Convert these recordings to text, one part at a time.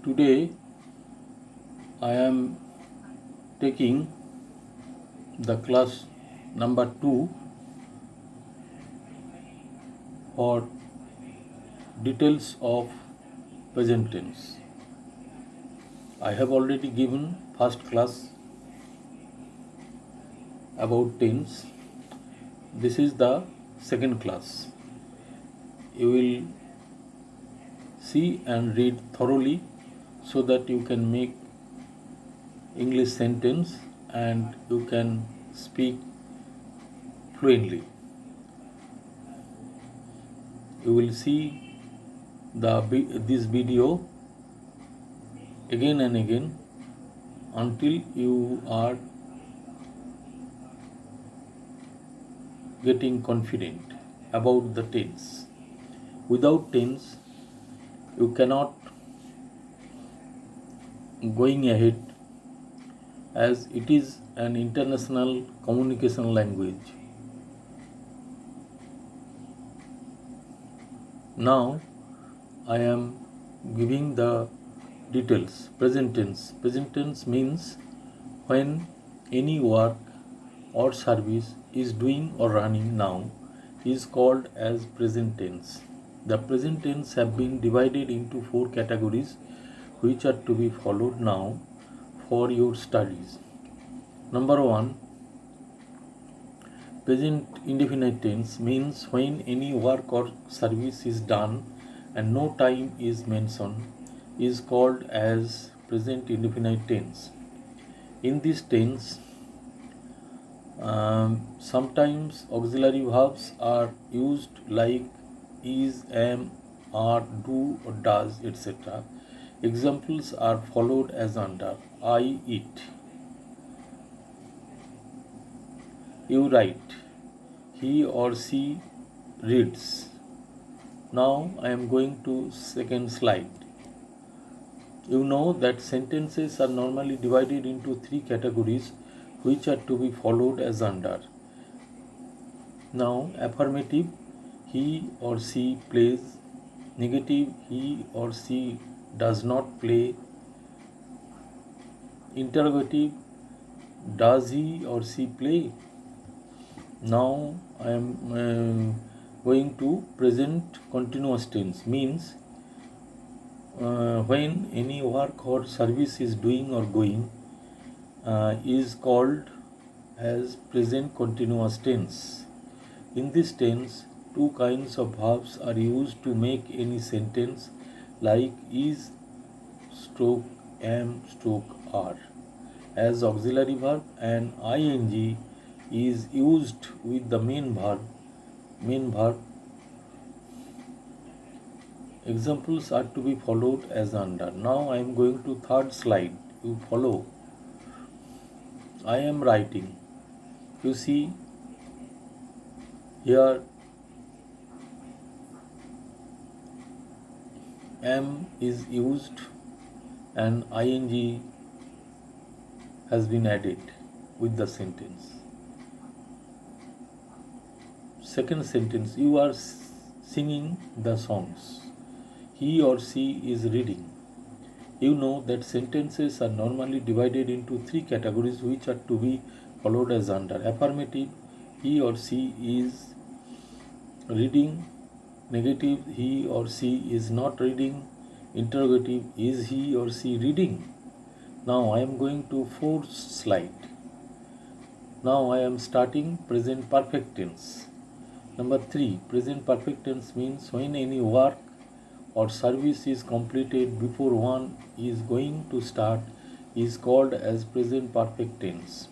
Today I am taking the class number 2 for details of present tense. I have already given first class about tense. This is the second class. You will see and read thoroughly so that you can make English sentence and you can speak fluently. You will see this video again and again until you are getting confident about the tense. Without tense, you cannot going ahead as it is an international communication language. Now I am giving the details. Present tense. Present tense means when any work or service is doing or running now is called as present tense. The present tense have been divided into 4 categories which are to be followed now for your studies. Number 1, present indefinite tense means when any work or service is done and no time is mentioned is called as present indefinite tense. In this tense, sometimes auxiliary verbs are used like is, am, are, do, or does, etc. Examples are followed as under: I eat, you write, he or she reads. Now I am going to second slide. You know that sentences are normally divided into 3 categories which are to be followed as under. Now, affirmative, he or she plays. Negative, he or she does not play. Interrogative, does he or she play? Now I am going to present continuous tense, means when any work or service is doing or going is called as present continuous tense. In this tense, 2 kinds of verbs are used to make any sentence like is stroke am stroke are as auxiliary verb, and ing is used with the main verb. Examples are to be followed as under. Now I am going to third slide. You follow. I am writing. You see here am is used and ing has been added with the sentence. Second sentence, you are singing the songs. He or she is reading. You know that sentences are normally divided into 3 categories which are to be followed as under. Affirmative, he or she is reading. Negative, he or she is not reading. Interrogative, is he or she reading? Now I am going to fourth slide. Now I am starting present perfect tense. Number 3, present perfect tense means when any work or service is completed before one is going to start is called as present perfect tense.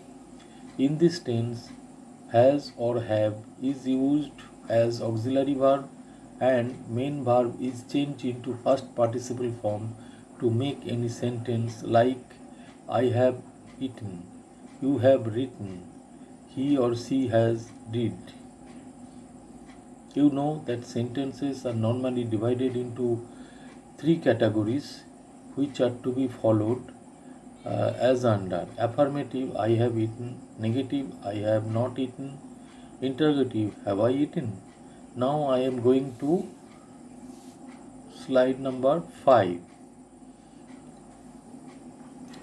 In this tense, has or have is used as auxiliary verb and main verb is changed into first participle form to make any sentence like I have eaten, you have written, he or she has read. You know that sentences are normally divided into 3 categories which are to be followed as under. Affirmative, I have eaten. Negative, I have not eaten. Interrogative, have I eaten? Now I am going to slide number 5.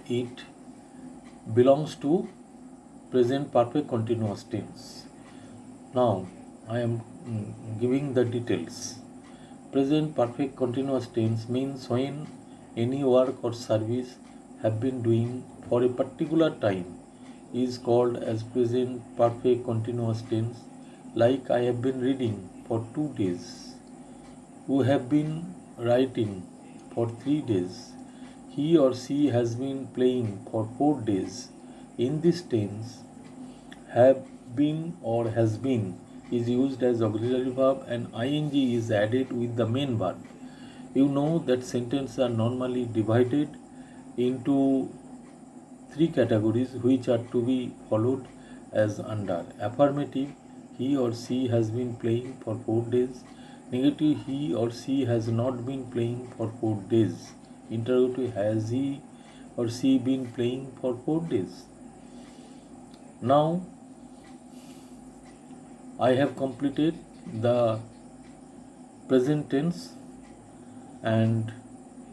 it belongs to present perfect continuous tense. Now I am giving the details. Present perfect continuous tense means when any work or service have been doing for a particular time is called as present perfect continuous tense. Like I have been reading for 2 days. Who have been writing for 3 days. He or she has been playing for 4 days. In this tense, have been or has been is used as auxiliary verb and ing is added with the main verb. You know that sentences are normally divided into three categories which are to be followed as under. Affirmative, he or she has been playing for 4 days. Negative, he or she has not been playing for 4 days. Interrogative, has he or she been playing for 4 days? Now I have completed the present tense and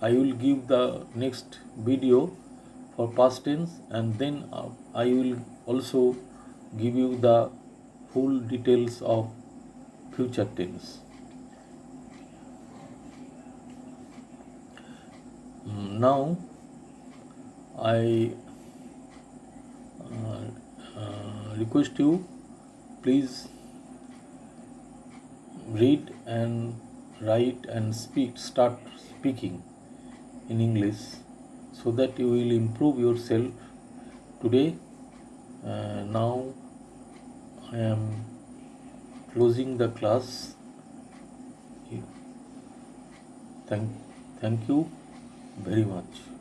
I will give the next video for past tense and then I will also give you the full details of future tense. Now I request you, please read and write and start speaking in English so that you will improve yourself today. Now I am closing the class. Thank you very much.